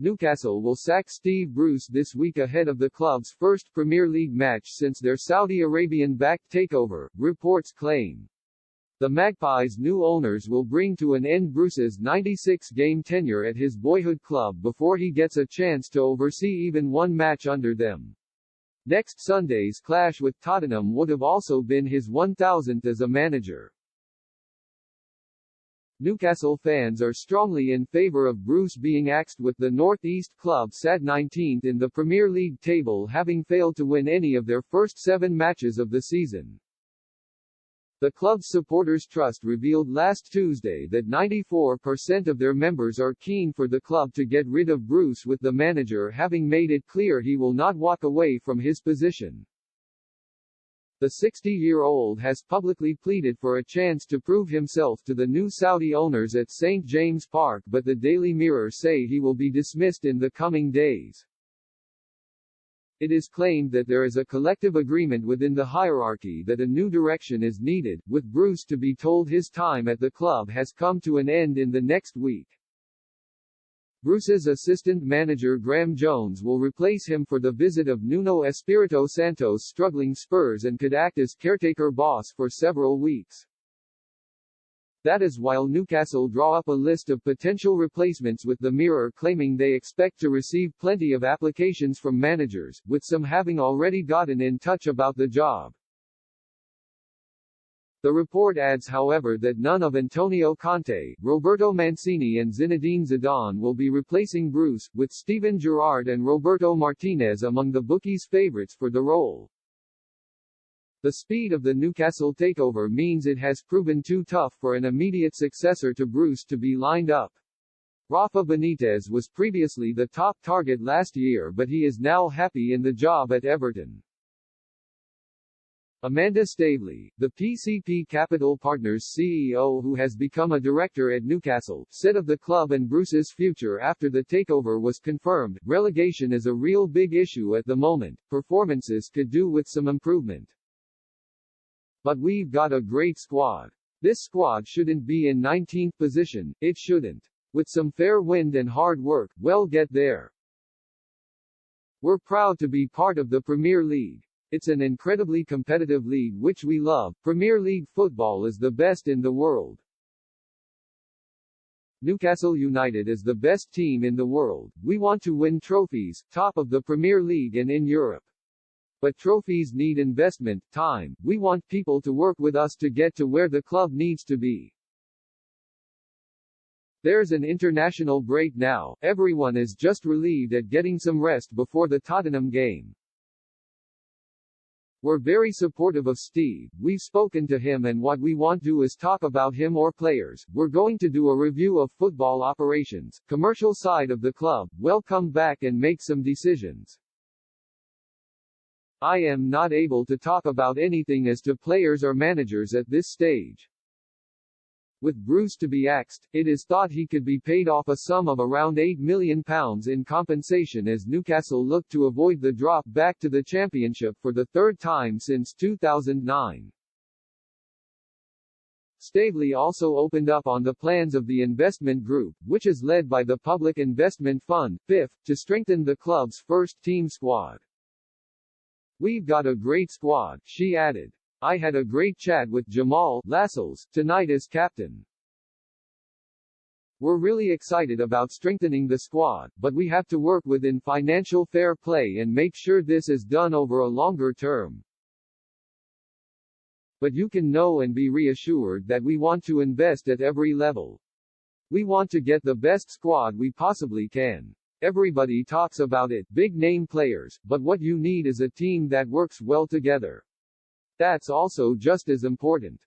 Newcastle will sack Steve Bruce this week ahead of the club's first Premier League match since their Saudi Arabian-backed takeover, reports claim. The Magpies' new owners will bring to an end Bruce's 96-game tenure at his boyhood club before he gets a chance to oversee even one match under them. Next Sunday's clash with Tottenham would have also been his 1000th as a manager. Newcastle fans are strongly in favour of Bruce being axed, with the North East club sat 19th in the Premier League table, having failed to win any of their first 7 matches of the season. The club's supporters' trust revealed last Tuesday that 94% of their members are keen for the club to get rid of Bruce, with the manager having made it clear he will not walk away from his position. The 60-year-old has publicly pleaded for a chance to prove himself to the new Saudi owners at St. James Park, but the Daily Mirror say he will be dismissed in the coming days. It is claimed that there is a collective agreement within the hierarchy that a new direction is needed, with Bruce to be told his time at the club has come to an end in the next week. Bruce's assistant manager Graeme Jones will replace him for the visit of Nuno Espirito Santo's struggling Spurs and could act as caretaker boss for several weeks. That is while Newcastle draw up a list of potential replacements, with the Mirror claiming they expect to receive plenty of applications from managers, with some having already gotten in touch about the job. The report adds, however, that none of Antonio Conte, Roberto Mancini and Zinedine Zidane will be replacing Bruce, with Steven Gerrard and Roberto Martinez among the bookies' favourites for the role. The speed of the Newcastle takeover means it has proven too tough for an immediate successor to Bruce to be lined up. Rafa Benitez was previously the top target last year, but he is now happy in the job at Everton. Amanda Staveley, the PCP Capital Partners CEO who has become a director at Newcastle, said of the club and Bruce's future after the takeover was confirmed, "Relegation is a real big issue at the moment, performances could do with some improvement. But we've got a great squad. This squad shouldn't be in 19th position, it shouldn't. With some fair wind and hard work, we'll get there. We're proud to be part of the Premier League. It's an incredibly competitive league which we love. Premier League football is the best in the world. Newcastle United is the best team in the world. We want to win trophies, top of the Premier League and in Europe. But trophies need investment, time. We want people to work with us to get to where the club needs to be. There's an international break now. Everyone is just relieved at getting some rest before the Tottenham game. We're very supportive of Steve. We've spoken to him, and what we won't do is talk about him or players. We're going to do a review of football operations, commercial side of the club. We'll come back and make some decisions. I am not able to talk about anything as to players or managers at this stage. With Bruce to be axed, it is thought he could be paid off a sum of around £8 million in compensation as Newcastle look to avoid the drop back to the Championship for the third time since 2009. Staveley also opened up on the plans of the investment group, which is led by the Public Investment Fund, PIF, to strengthen the club's first-team squad. "We've got a great squad," she added. "I had a great chat with Jamal Lascelles tonight as captain. We're really excited about strengthening the squad, but we have to work within financial fair play and make sure this is done over a longer term. But you can know and be reassured that we want to invest at every level. We want to get the best squad we possibly can. Everybody talks about it, big-name players, but what you need is a team that works well together. That's also just as important."